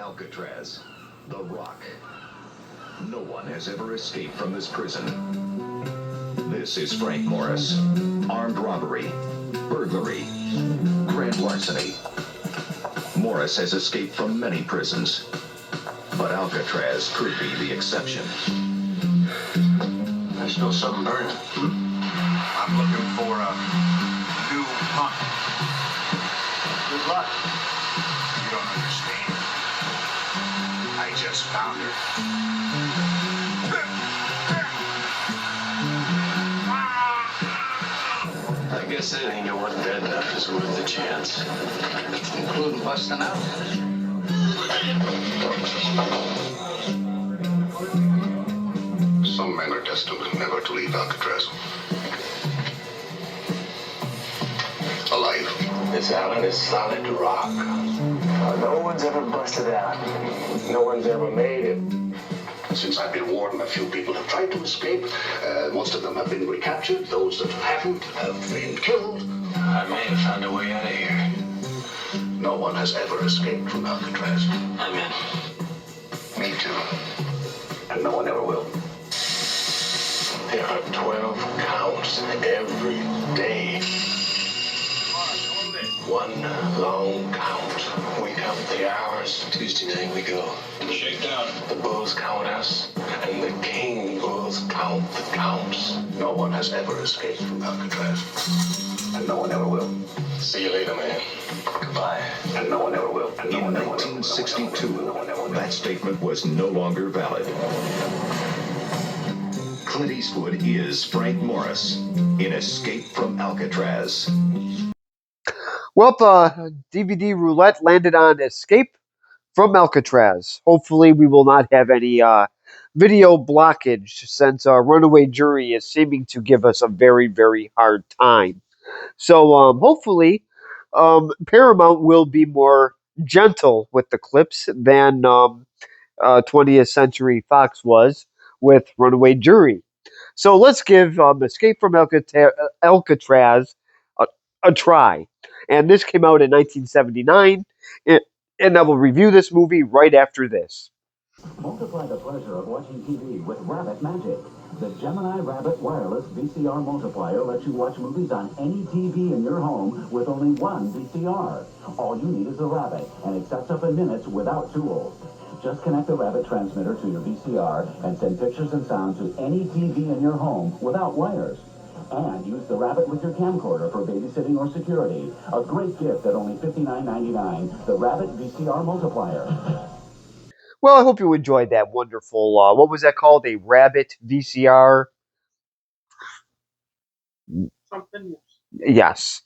Alcatraz, the Rock. No one has ever escaped from this prison. This is Frank Morris. Armed robbery, burglary, grand larceny. Morris has escaped from many prisons, but Alcatraz could be the exception. I smell something burning. I'm looking for a new hunt. Good luck. You don't understand. I just found her. I guess anything that wasn't dead enough is worth the chance. Including busting out. Some men are destined never to leave Alcatraz. Alive. This island is solid rock. No one's ever busted out. No one's ever made it. Since I've been warned, a few people have tried to escape. Most of them have been recaptured. Those that haven't have been killed. I may have found a way out of here. No one has ever escaped from Alcatraz. I'm in. Me too. And no one ever will. There are 12 counts every day. One long count. We count the hours. Tuesday night we go. Shakedown. The bulls count us, and the king bulls count the counts. No one has ever escaped from Alcatraz. And no one ever will. See you later, man. Goodbye. And no one ever will. And no In one ever will. 1962, No one ever will. that statement was no longer valid. Clint Eastwood is Frank Morris in Escape from Alcatraz. Well, DVD roulette landed on Escape from Alcatraz. Hopefully, we will not have any video blockage since our runaway jury is seeming to give us a very, very hard time. So, hopefully, Paramount will be more gentle with the clips than 20th Century Fox was with Runaway Jury. So let's give Escape from Alcatraz a try. And this came out in 1979, and I will review this movie right after this. Multiply the pleasure of watching TV with Rabbit Magic. The Gemini Rabbit Wireless VCR Multiplier lets you watch movies on any TV in your home with only one VCR. All you need is a Rabbit, and it sets up in minutes without tools. Just connect the Rabbit transmitter to your VCR and send pictures and sound to any TV in your home without wires. And use the Rabbit with your camcorder for babysitting or security. A great gift at only $59.99. The Rabbit VCR Multiplier. Well, I hope you enjoyed that wonderful, what was that called? A Rabbit VCR? Something. Yes.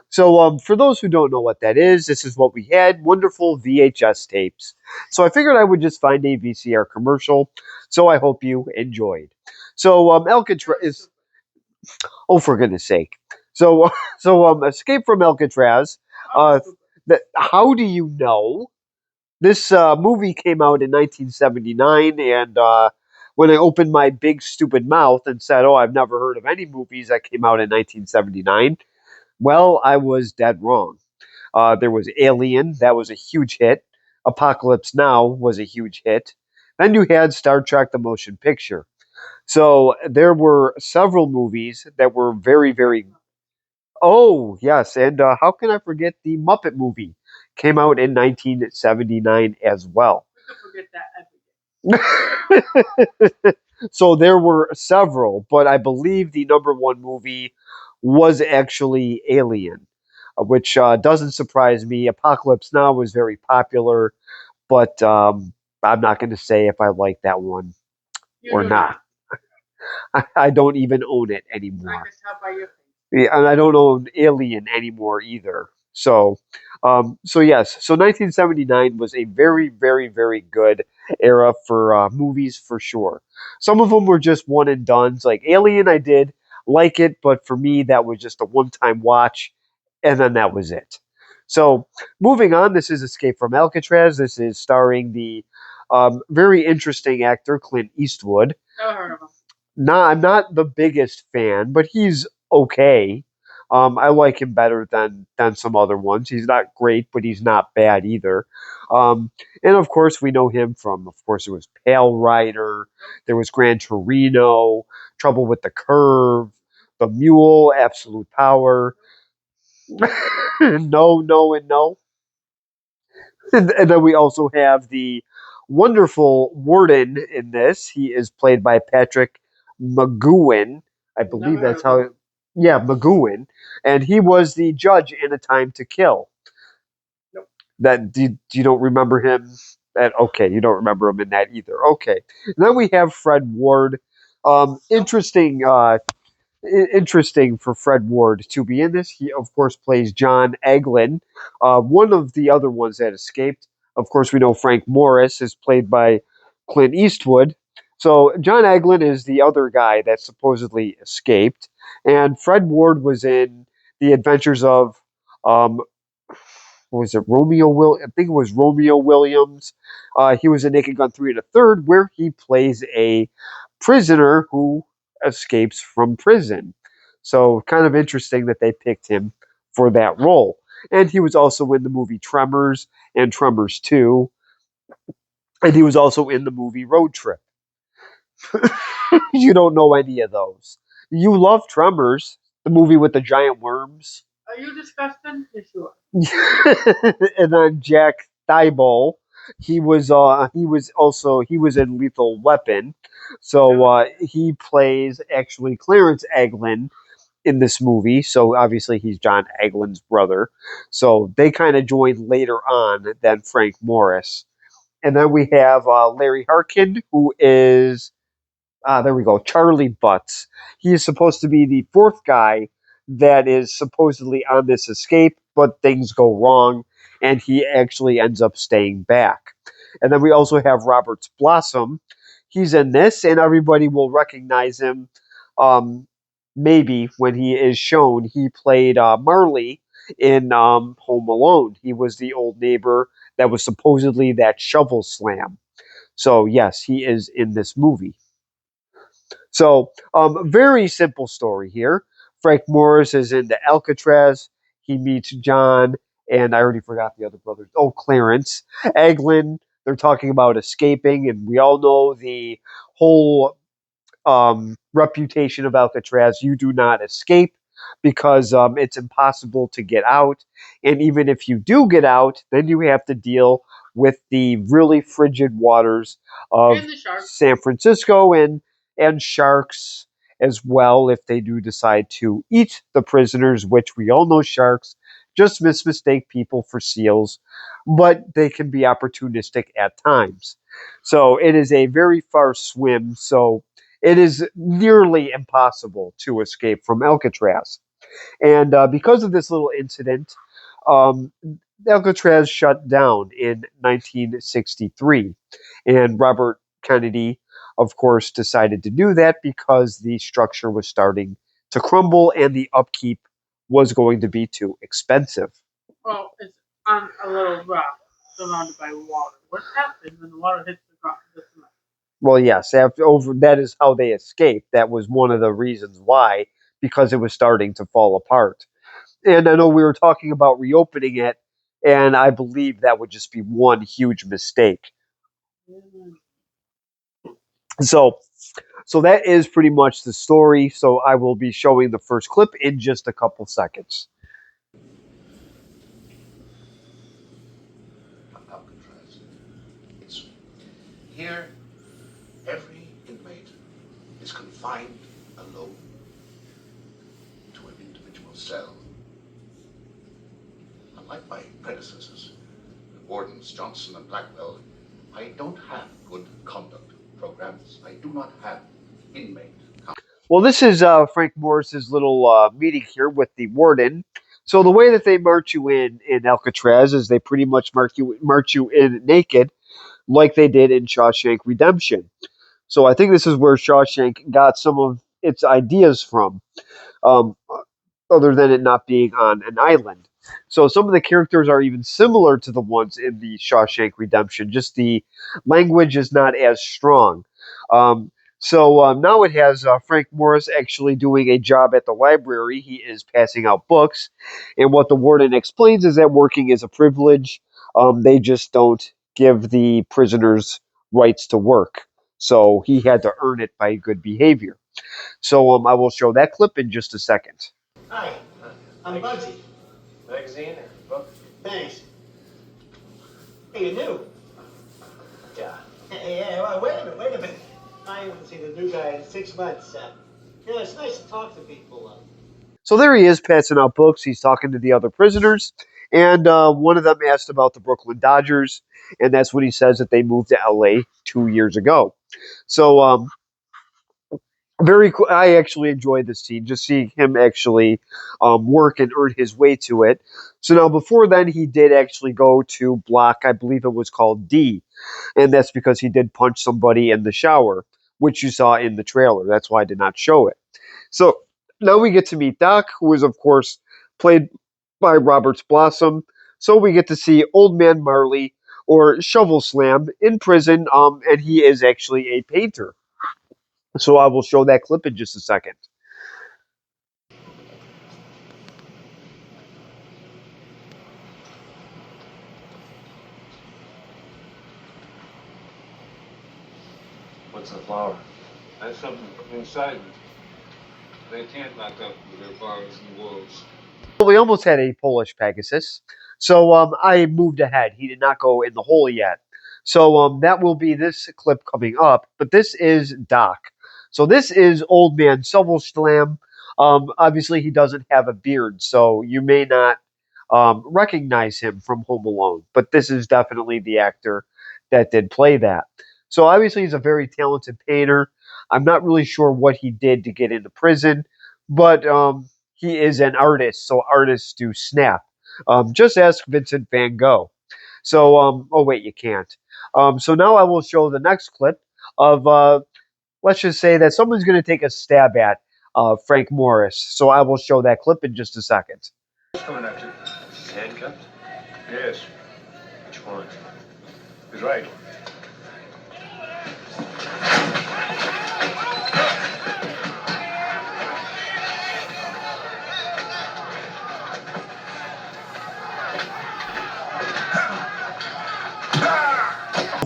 So, for those who don't know what that is, this is what we had, wonderful VHS tapes. So I figured I would just find a VCR commercial, so I hope you enjoyed. So, Alcatraz is... Oh, for goodness sake. So, Escape from Alcatraz. How do you know? This movie came out in 1979, and when I opened my big stupid mouth and said, "Oh, I've never heard of any movies that came out in 1979," well, I was dead wrong. There was Alien, that was a huge hit. Apocalypse Now was a huge hit. Then you had Star Trek: The Motion Picture. So there were several movies that were very, very... Oh, yes, and how can I forget the Muppet movie? Came out in 1979 as well. We could forget that. So there were several, but I believe the number one movie was actually Alien, which doesn't surprise me. Apocalypse Now was very popular, but I'm not going to say if I like that one or not. I don't even own it anymore. I can tell by your face. Yeah, and I don't own Alien anymore either. So yes. So 1979 was a very, very, very good era for movies for sure. Some of them were just one and dones. Like Alien, I did like it, but for me, that was just a one-time watch, and then that was it. So moving on, this is Escape from Alcatraz. This is starring the very interesting actor Clint Eastwood. Never heard of him. I'm not the biggest fan, but he's okay. I like him better than some other ones. He's not great, but he's not bad either. Um, and of course, we know him from, of course, it was Pale Rider. There was Gran Torino, Trouble with the Curve, The Mule, Absolute Power. No, no, and no. And then we also have the wonderful warden in this. He is played by Patrick McGowan. I believe that's how. Yeah, McGowan, and he was the judge in A Time to Kill. Nope. That you don't remember him? That okay, you don't remember him in that either. Okay. And then we have Fred Ward. Interesting. Interesting for Fred Ward to be in this. He, of course, plays John Eglin. One of the other ones that escaped, of course, we know Frank Morris is played by Clint Eastwood. So John Eglin is the other guy that supposedly escaped. And Fred Ward was in The Adventures of, what was it, I think it was Romeo Williams. He was in Naked Gun 3 and a third, where he plays a prisoner who escapes from prison. So kind of interesting that they picked him for that role. And he was also in the movie Tremors and Tremors 2. And he was also in the movie Road Trip. You don't know any of those. You love Tremors, the movie with the giant worms. Are you disgusting? Yes, you are. And then Jack Thibault, he was in Lethal Weapon, so he plays actually Clarence Eglin in this movie. So obviously he's John Eglin's brother. So they kind of joined later on than Frank Morris. And then we have Larry Harkin, who is there we go. Charlie Butts. He is supposed to be the fourth guy that is supposedly on this escape, but things go wrong, and he actually ends up staying back. And then we also have Roberts Blossom. He's in this, and everybody will recognize him. Um, Maybe when he is shown, he played Marley in Home Alone. He was the old neighbor that was supposedly that shovel slam. So yes, he is in this movie. So, very simple story here. Frank Morris is into Alcatraz. He meets John, and I already forgot the other brothers. Oh, Clarence Eglin. They're talking about escaping, and we all know the whole reputation of Alcatraz. You do not escape because it's impossible to get out. And even if you do get out, then you have to deal with the really frigid waters of And the sharks. San Francisco and sharks as well if they do decide to eat the prisoners, which we all know sharks just mistake people for seals, but they can be opportunistic at times. So it is a very far swim. So it is nearly impossible to escape from Alcatraz. And because of this little incident, um, Alcatraz shut down in 1963. And Robert Kennedy, of course, decided to do that because the structure was starting to crumble and the upkeep was going to be too expensive. Well, it's on a little rock surrounded by water. What happens when the water hits the rock? The cement? Well, yes, that is how they escaped. That was one of the reasons why, because it was starting to fall apart. And I know we were talking about reopening it, and I believe that would just be one huge mistake. So, so that is pretty much the story. So I will be showing the first clip in just a couple seconds. Alcatraz. It's here. Every inmate is confined alone to an individual cell. Unlike my predecessors, the wardens Johnson and Blackwell, I don't have good conduct programs. I do not have inmate. Well, this is Frank Morris's little meeting here with the warden. So the way that they march you in Alcatraz is they pretty much march you in naked, like they did in Shawshank Redemption. So I think this is where Shawshank got some of its ideas from, um, other than it not being on an island. So some of the characters are even similar to the ones in the Shawshank Redemption. Just the language is not as strong. Um, So now it has Frank Morris actually doing a job at the library. He is passing out books. And what the warden explains is that working is a privilege. They just don't give the prisoners rights to work. So he had to earn it by good behavior. So I will show that clip in just a second. Hi, I'm Bugsy. Magazine or book? Thanks. Hey, you new? Yeah. Hey, wait a minute. I haven't seen a new guy in 6 months. It's nice to talk to people. So there he is passing out books. He's talking to the other prisoners. And one of them asked about the Brooklyn Dodgers. And that's when he says that they moved to LA 2 years ago. So very cool. I actually enjoyed this scene, just seeing him actually work and earn his way to it. So now before then, he did actually go to block, I believe it was called D. And that's because he did punch somebody in the shower, which you saw in the trailer. That's why I did not show it. So now we get to meet Doc, who is, of course, played by Roberts Blossom. So we get to see Old Man Marley, or Shovel Slam, in prison, and he is actually a painter. So I will show that clip in just a second. What's the flower? That's something inside me. They can't lock up with their bars and wolves. Well, we almost had a Polish Pegasus. So I moved ahead. He did not go in the hole yet. So that will be this clip coming up. But this is Doc. So this is Old Man Shovel obviously, he doesn't have a beard, so you may not recognize him from Home Alone. But this is definitely the actor that did play that. So obviously, he's a very talented painter. I'm not really sure what he did to get into prison, but he is an artist, so artists do snap. Just ask Vincent van Gogh. So, oh wait, you can't. So now I will show the next clip of, let's just say that someone's going to take a stab at Frank Morris. So I will show that clip in just a second. What's coming at you? He's handcuffed? Yes. Which one? He's right.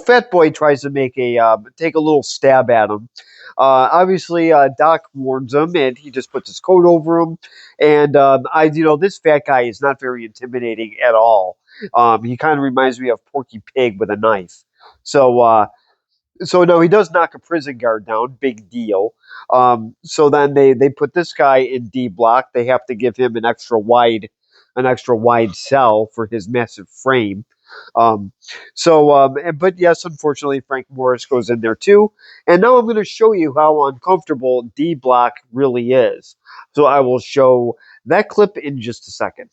Fat Boy tries to make a take a little stab at him. Obviously, Doc warns him, and he just puts his coat over him. And this fat guy is not very intimidating at all. He kind of reminds me of Porky Pig with a knife. So, no, he does knock a prison guard down. Big deal. So then they put this guy in D block. They have to give him an extra wide cell for his massive frame. But yes, unfortunately, Frank Morris goes in there too. And now I'm going to show you how uncomfortable D block really is. So I will show that clip in just a second.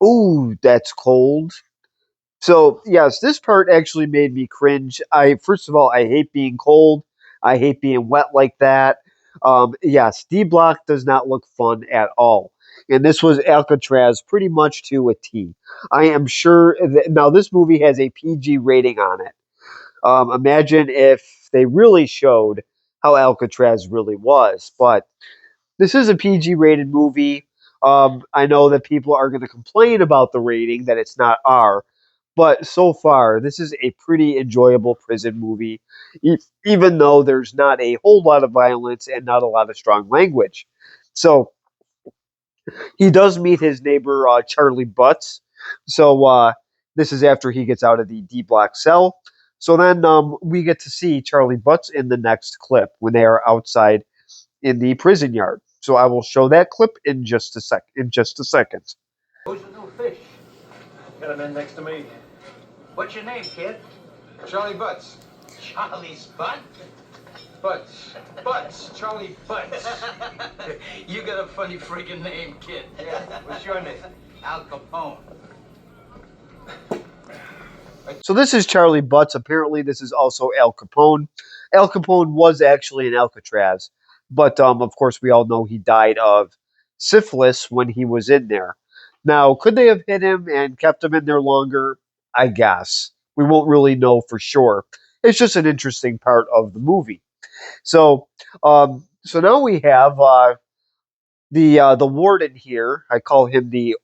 Ooh, that's cold. So yes, this part actually made me cringe. I First of all, I hate being cold. I hate being wet like that. Yes, D Block does not look fun at all. And this was Alcatraz pretty much to a T. I am sure now this movie has a PG rating on it. Imagine if they really showed how Alcatraz really was. But this is a PG rated movie. I know that people are going to complain about the rating, that it's not R, but so far, this is a pretty enjoyable prison movie, even though there's not a whole lot of violence and not a lot of strong language. So he does meet his neighbor, Charlie Butts. So this is after he gets out of the D block cell. So then we get to see Charlie Butts in the next clip when they are outside in the prison yard. So I will show that clip in just a second. Who's the new fish? Got him in next to me. What's your name, kid? Charlie Butts. Charlie's Butt? Butts. Charlie Butts. You got a funny friggin' name, kid. Yeah. What's your name? Al Capone. So this is Charlie Butts. Apparently, this is also Al Capone. Al Capone was actually in Alcatraz, but of course, we all know he died of syphilis when he was in there. Now, could they have hit him and kept him in there longer? I guess we won't really know for sure. It's just an interesting part of the movie. So now we have the warden here. I call him the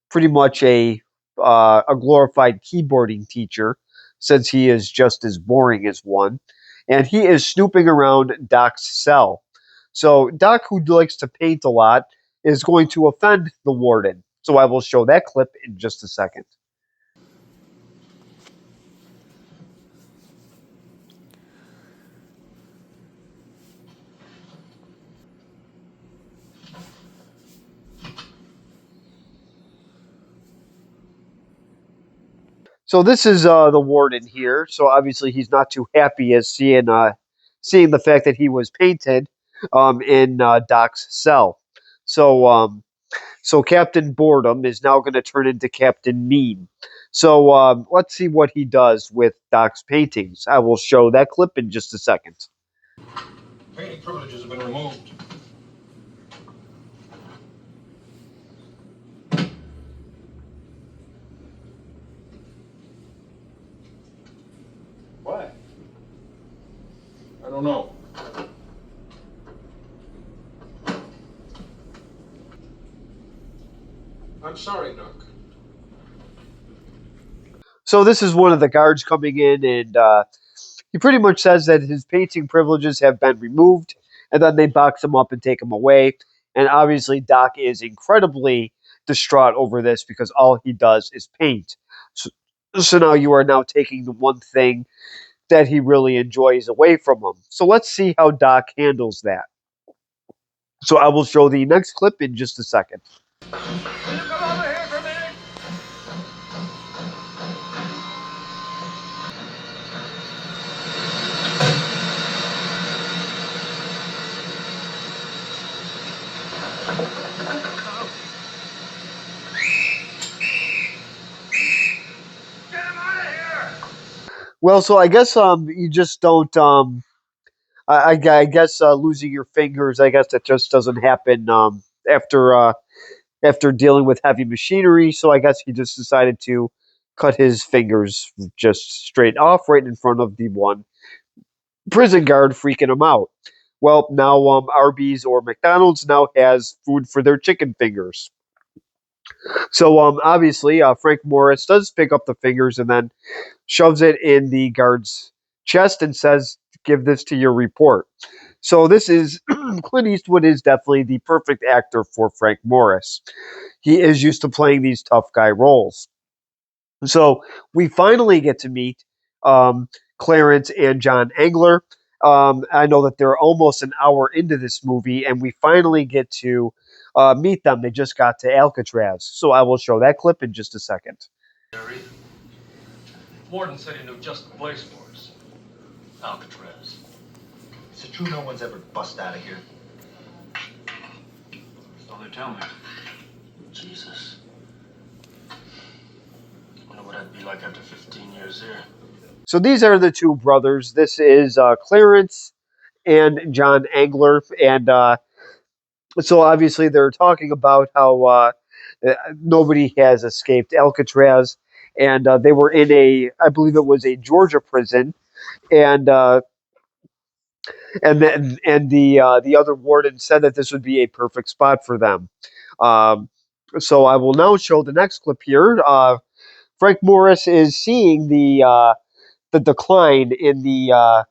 pretty much a glorified keyboarding teacher, since he is just as boring as one, and he is snooping around Doc's cell. So Doc, who likes to paint a lot, is going to offend the warden. So I will show that clip in just a second. So this is the warden here. So obviously he's not too happy as seeing the fact that he was painted in Doc's cell. So So Captain Boredom is now going to turn into Captain Mean. So let's see what he does with Doc's paintings. I will show that clip in just a second. Painting privileges have been removed. Why? I don't know. I'm sorry, Doc. So this is one of the guards coming in, and he pretty much says that his painting privileges have been removed, and then they box him up and take him away. And obviously, Doc is incredibly distraught over this because all he does is paint. So now you are now taking the one thing that he really enjoys away from him. So let's see how Doc handles that. So I will show the next clip in just a second. Will you come over here for a minute? Get him out of here! Well, so I guess you just don't I guess losing your fingers, I guess that just doesn't happen after dealing with heavy machinery. So I guess he just decided to cut his fingers just straight off right in front of the one prison guard, freaking him out. Well, now Arby's or McDonald's now has food for their chicken fingers. So obviously Frank Morris does pick up the fingers and then shoves it in the guard's chest and says, "Give this to your report." So this is Clint Eastwood is definitely the perfect actor for Frank Morris. He is used to playing these tough guy roles. So we finally get to meet Clarence and John Angler. I know that they're almost an hour into this movie, and we finally get to meet them. They just got to Alcatraz. So I will show that clip in just a second. Jerry, Warden said he knew just the place for us. Alcatraz. Is it true no one's ever bust out of here? So they tell me. Jesus. Wonder what I'd be like after 15 years here. So these are the two brothers. This is Clarence and John Angler, and so obviously they're talking about how nobody has escaped Alcatraz, and they were in I believe it was a Georgia prison, and the other warden said that this would be a perfect spot for them. Um, so I will now show the next clip here. Frank Morris is seeing the decline in the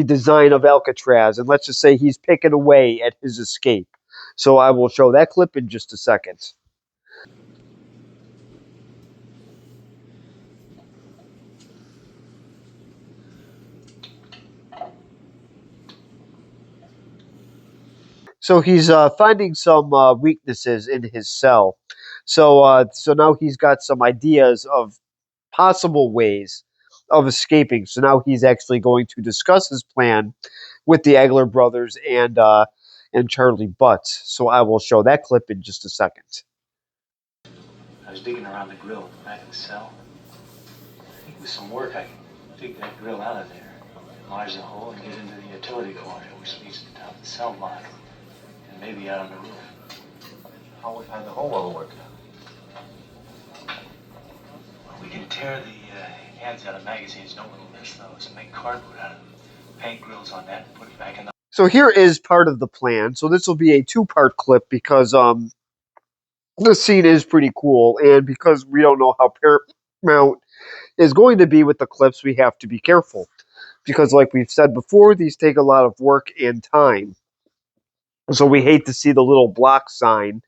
design of Alcatraz, and let's just say he's picking away at his escape. So I will show that clip in just a second. So he's finding some weaknesses in his cell. So now he's got some ideas of possible ways of escaping. So now he's actually going to discuss his plan with the Egler brothers and Charlie Butts. So I will show that clip in just a second. I was digging around the grill back in the cell. With some work, I can dig that grill out of there, enlarge the hole, and get into the utility corridor, which leads to the top of the cell block, and maybe out on the roof. How would the hole all work? Well, we can tear the ends out of magazines, no one will miss those, and make cardboard out of them. Paint grills on that and put it back in the... So here is part of the plan. So this will be a two-part clip because the scene is pretty cool, and because we don't know how Paramount is going to be with the clips, we have to be careful. Because like we've said before, these take a lot of work and time. So we hate to see the little block sign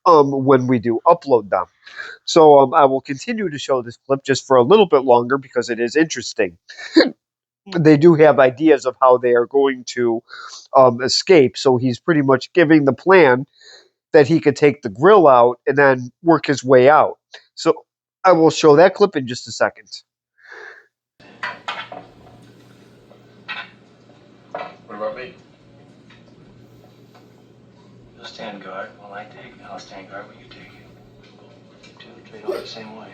when we do upload them. So I will continue to show this clip just for a little bit longer because it is interesting. They do have ideas of how they are going to escape. So he's pretty much giving the plan that he could take the grill out and then work his way out. So I will show that clip in just a second. What about me? You'll stand guard while I take it. I'll stand guard when you take it. You two trade off the same way.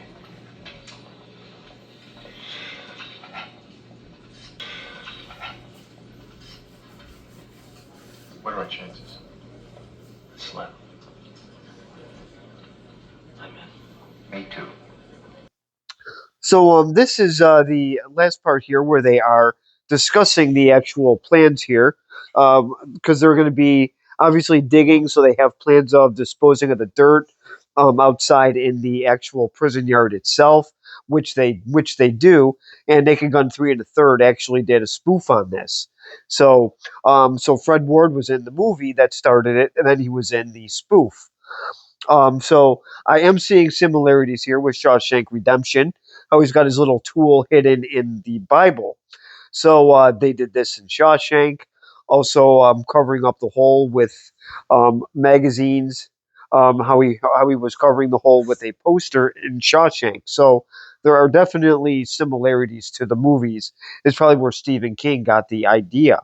What are our chances? Slim. I'm in. Me too. So this is the last part here where they are discussing the actual plans here, because they're going to be obviously digging, so they have plans of disposing of the dirt outside in the actual prison yard itself, which they do. And Naked Gun 3 and the Third actually did a spoof on this. So Fred Ward was in the movie that started it, and then he was in the spoof. So I am seeing similarities here with Shawshank Redemption, how he's got his little tool hidden in the Bible. So they did this in Shawshank, also covering up the hole with magazines. How he was covering the hole with a poster in Shawshank. So there are definitely similarities to the movies. It's probably where Stephen King got the idea.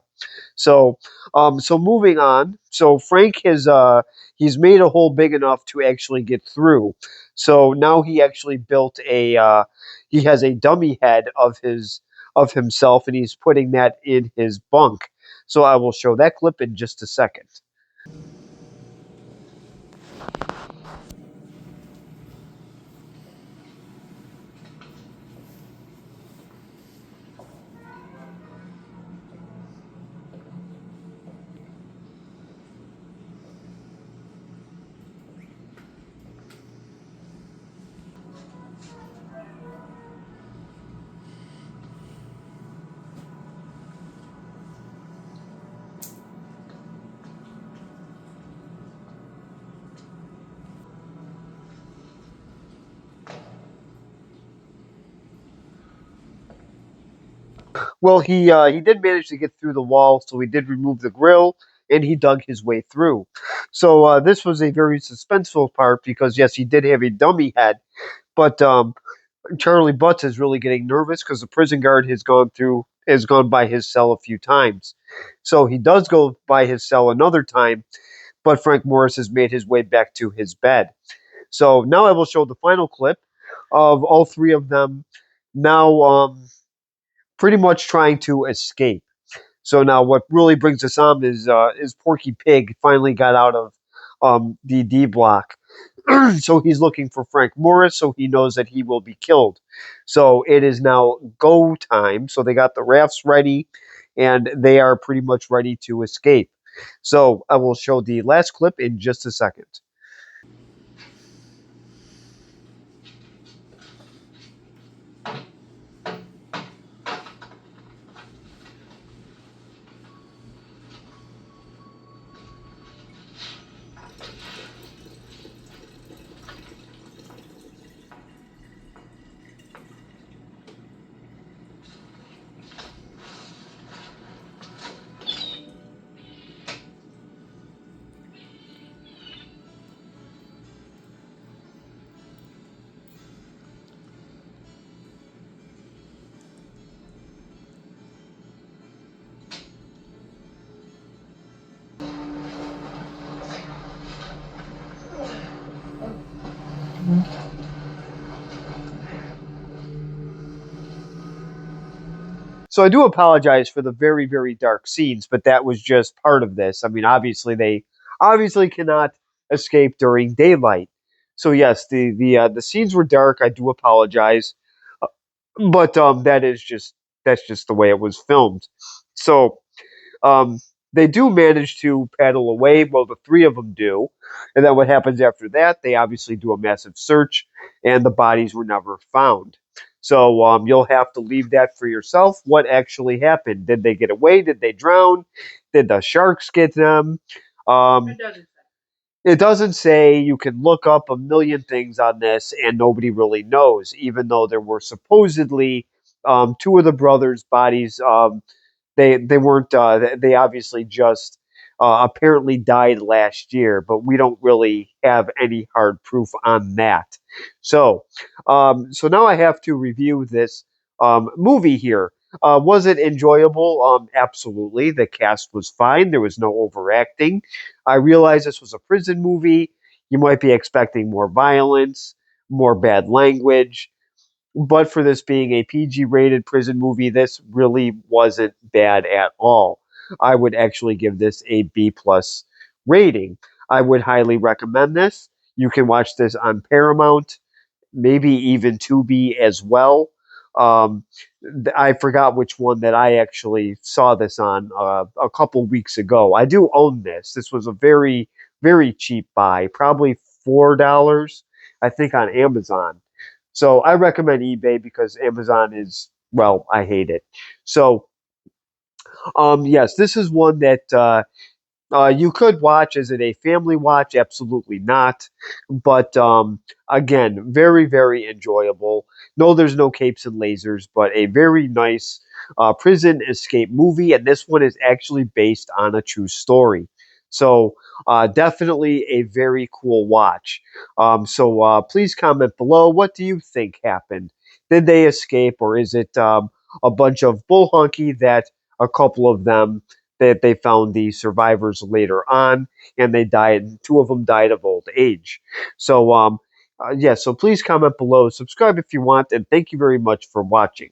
So moving on. So Frank has he's made a hole big enough to actually get through. So now he actually built he has a dummy head of himself, and he's putting that in his bunk. So I will show that clip in just a second. Well, he did manage to get through the wall, so he did remove the grill, and he dug his way through. So this was a very suspenseful part because yes, he did have a dummy head, but Charlie Butts is really getting nervous because the prison guard has gone by his cell a few times. So he does go by his cell another time, but Frank Morris has made his way back to his bed. So now I will show the final clip of all three of them now pretty much trying to escape. So now what really brings us on is Porky Pig finally got out of the D block. So he's looking for Frank Morris, so he knows that he will be killed. So it is now go time. So they got the rafts ready, and they are pretty much ready to escape. So I will show the last clip in just a second. So I do apologize for the very, very dark scenes, but that was just part of this. I mean, obviously they obviously cannot escape during daylight. So yes, the scenes were dark. I do apologize, Uh, but that's just the way it was filmed. So um, they do manage to paddle away. Well, the three of them do. And then what happens after that? They obviously do a massive search, and the bodies were never found. So you'll have to leave that for yourself. What actually happened? Did they get away? Did they drown? Did the sharks get them? Um, It doesn't say. it doesn't say. You can look up a million things on this, and nobody really knows, even though there were supposedly two of the brothers' bodies. They weren't. They obviously just apparently died last year, but we don't really have any hard proof on that. So now I have to review this movie here. Was it enjoyable? Absolutely. The cast was fine. There was no overacting. I realize this was a prison movie. You might be expecting more violence, more bad language, but for this being a PG rated prison movie, this really wasn't bad at all. I would actually give this a B plus rating. I would highly recommend this. You can watch this on Paramount, maybe even Tubi as well. Um, I forgot which one that I actually saw this on a couple weeks ago. I do own this. This was a very, very cheap buy, probably $4, I think, on Amazon. So I recommend eBay because Amazon is, well, I hate it. So, yes, this is one that you could watch. Is it a family watch? Absolutely not. But again, very, very enjoyable. No, there's no capes and lasers, but a very nice prison escape movie. And this one is actually based on a true story. So definitely a very cool watch. So please comment below. What do you think happened? Did they escape, or is it a bunch of bull hunky that a couple of them that they found the survivors later on, and they died. Two of them died of old age. So, yeah. So please comment below, subscribe if you want, and thank you very much for watching.